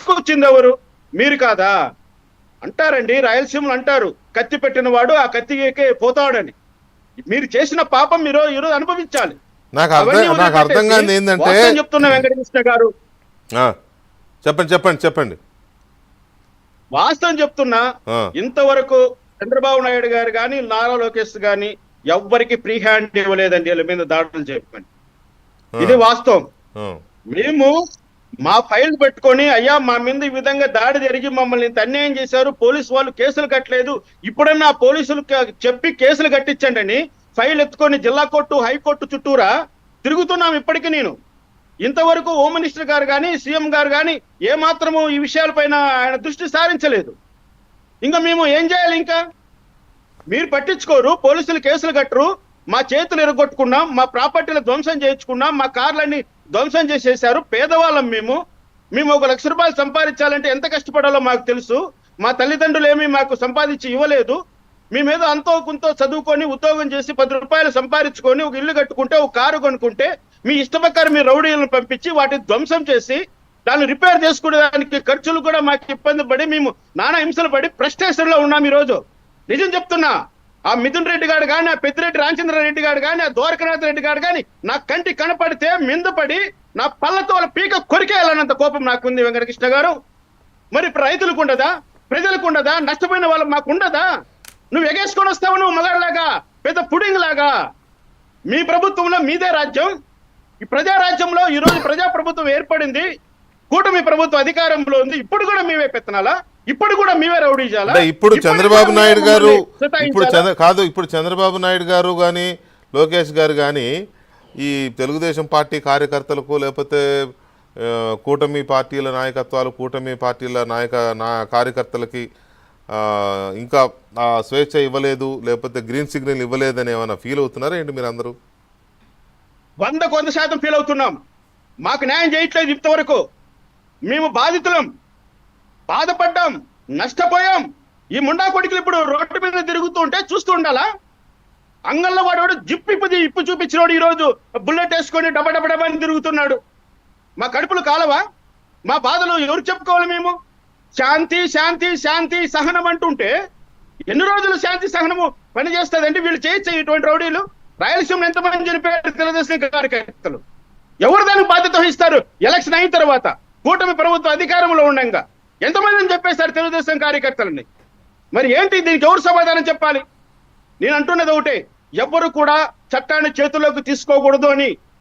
తీసుకొచ్చింది ఎవరు? మీరు కాదా? అంటారండి, రాయలసీమలు అంటారు, కత్తి పెట్టిన వాడు ఆ కత్తికే పోతాడని. మీరు చేసిన పాపం మీరు ఈరోజు అనుభవించాలి. అవన్నీ నాకు అర్థం వదిలిపెట్టేసి కాదు ఏంటంటే, వాస్తవం చెప్తున్నా వెంకటకృష్ణ గారు, చెప్పండి చెప్పండి చెప్పండి. వాస్తవం చెప్తున్నా. ఇంతవరకు చంద్రబాబు నాయుడు గారు కానీ నారా లోకేష్ గాని ఎవ్వరికి ఫ్రీ హ్యాండ్ ఇవ్వలేదండి వీళ్ళ మీద దాడులు చెప్పని. ఇది వాస్తవం. మేము మా ఫైల్ పెట్టుకొని, అయ్యా మా మీద ఈ విధంగా దాడి జరిగి మమ్మల్ని ఇంత అన్యాయం చేశారు, పోలీసు వాళ్ళు కేసులు కట్టలేదు, ఇప్పుడన్నా పోలీసులు చెప్పి కేసులు కట్టించండి అని ఫైల్ ఎత్తుకొని జిల్లా కోర్టు హైకోర్టు చుట్టూరా తిరుగుతున్నాం ఇప్పటికీ. నేను ఇంతవరకు హోమ్ మినిస్టర్ గారు కానీ సీఎం గారు కానీ ఏమాత్రము ఈ విషయాలపైన ఆయన దృష్టి సారించలేదు. ఇంకా మేము ఏం చేయాలి? ఇంకా మీరు పట్టించుకోరు, పోలీసులు కేసులు కట్టరు, మా చేతులు ఎరగొట్టుకున్నాం, మా ప్రాపర్టీలు ధ్వంసం చేయించుకున్నాం, మా కార్లన్నీ ధ్వంసం చేసేశారు. పేదవాళ్ళం మేము. మేము 1 లక్ష రూపాయలు సంపాదించాలంటే ఎంత కష్టపడాలో మాకు తెలుసు. మా తల్లిదండ్రులు ఏమీ మాకు సంపాదించి ఇవ్వలేదు. మేమేదో అంతో కొంత చదువుకొని ఉద్యోగం చేసి 10 రూపాయలు సంపాదించుకొని ఒక ఇల్లు కట్టుకుంటే, ఒక కారు కొనుక్కుంటే, మీ ఇష్టప్రకారం మీ రౌడీలను పంపించి వాటిని ధ్వంసం చేసి దాన్ని రిపేర్ చేసుకునే దానికి ఖర్చులు కూడా మాకు ఇబ్బంది పడి మేము నానా హింసలు పడి ఫ్రస్ట్రేషన్ లో ఉన్నాం ఈరోజు. నిజం చెప్తున్నా. ఆ మిథున్ రెడ్డి గారు కానీ, ఆ పెద్దిరెడ్డి రామచంద్ర రెడ్డి గారు కానీ, ఆ ద్వారకనాథ్ రెడ్డి గారు కానీ నా కంటి కనపడితే మిందపడి నా పళ్ళతో వాళ్ళ పీక కొరికేయాలన్నంత కోపం నాకుంది వెంకటకృష్ణ గారు. మరి ఇప్పుడు రైతులకు ఉండదా? ప్రజలకు ఉండదా? నష్టపోయిన వాళ్ళకి మాకు ఉండదా? నువ్వు ఎగేసుకొని వస్తావు, నువ్వు మగాళ్ళలాగా, పెద్ద పుడింగ్ లాగా. మీ ప్రభుత్వంలో మీదే రాజ్యం. ఈ ప్రజారాజ్యంలో ఈ రోజు ప్రజా ప్రభుత్వం ఏర్పడింది, కూటమి ప్రభుత్వం అధికారంలో ఉంది. ఇప్పుడు కూడా మీవే పెత్తనాలా? ఇప్పుడు కూడా మీవే రౌడీ చేయాలా? ఇప్పుడు చంద్రబాబు నాయుడు గారు ఇప్పుడు చంద్రబాబు నాయుడు గారు కానీ లోకేష్ గారు కానీ ఈ తెలుగుదేశం పార్టీ కార్యకర్తలకు, లేకపోతే కూటమి పార్టీల నాయకత్వాలు, కూటమి పార్టీల కార్యకర్తలకి ఇంకా స్వేచ్ఛ ఇవ్వలేదు, లేకపోతే గ్రీన్ సిగ్నల్ ఇవ్వలేదని ఏమైనా ఫీల్ అవుతున్నారా ఏంటి మీరు అందరూ? 100% ఫీల్ అవుతున్నాం. మాకు న్యాయం చేయట్లేదు ఇంతవరకు. మేము బాధితులం, బాధపడ్డాం, నష్టపోయాం. ఈ ముండా కొడుకులు ఇప్పుడు రోడ్డు మీద తిరుగుతూ ఉంటే చూస్తూ ఉండాలా? అంగళ్ళ వాడు ఇప్పు చూపించినోడు ఈ రోజు బుల్లెట్ వేసుకొని డబడబడబని తిరుగుతున్నాడు. మా కడుపులు కాలవా? మా బాధలు ఎవరు చెప్పుకోవాలి? మేము శాంతి శాంతి శాంతి సహనం అంటుంటే ఎన్ని రోజులు శాంతి సహనము పని చేస్తుందంటే వీళ్ళు చేయొచ్చు ఇటువంటి రౌడీలు? రాయలసీమలో ఎంతమంది చనిపోయారు తెలుగుదేశం కార్యకర్తలు? ఎవరు దానికి బాధ్యత వహిస్తారు? ఎలక్షన్ అయిన తర్వాత కూటమి ప్రభుత్వం అధికారంలో ఉండగా ఎంతమందిని చెప్పేస్తారు తెలుగుదేశం కార్యకర్తలని? మరి ఏంటి దీనికి ఎవరు సమాధానం చెప్పాలి? నేను అంటున్నది ఒకటే, ఎవ్వరు కూడా చట్టాన్ని చేతుల్లోకి తీసుకోకూడదు అని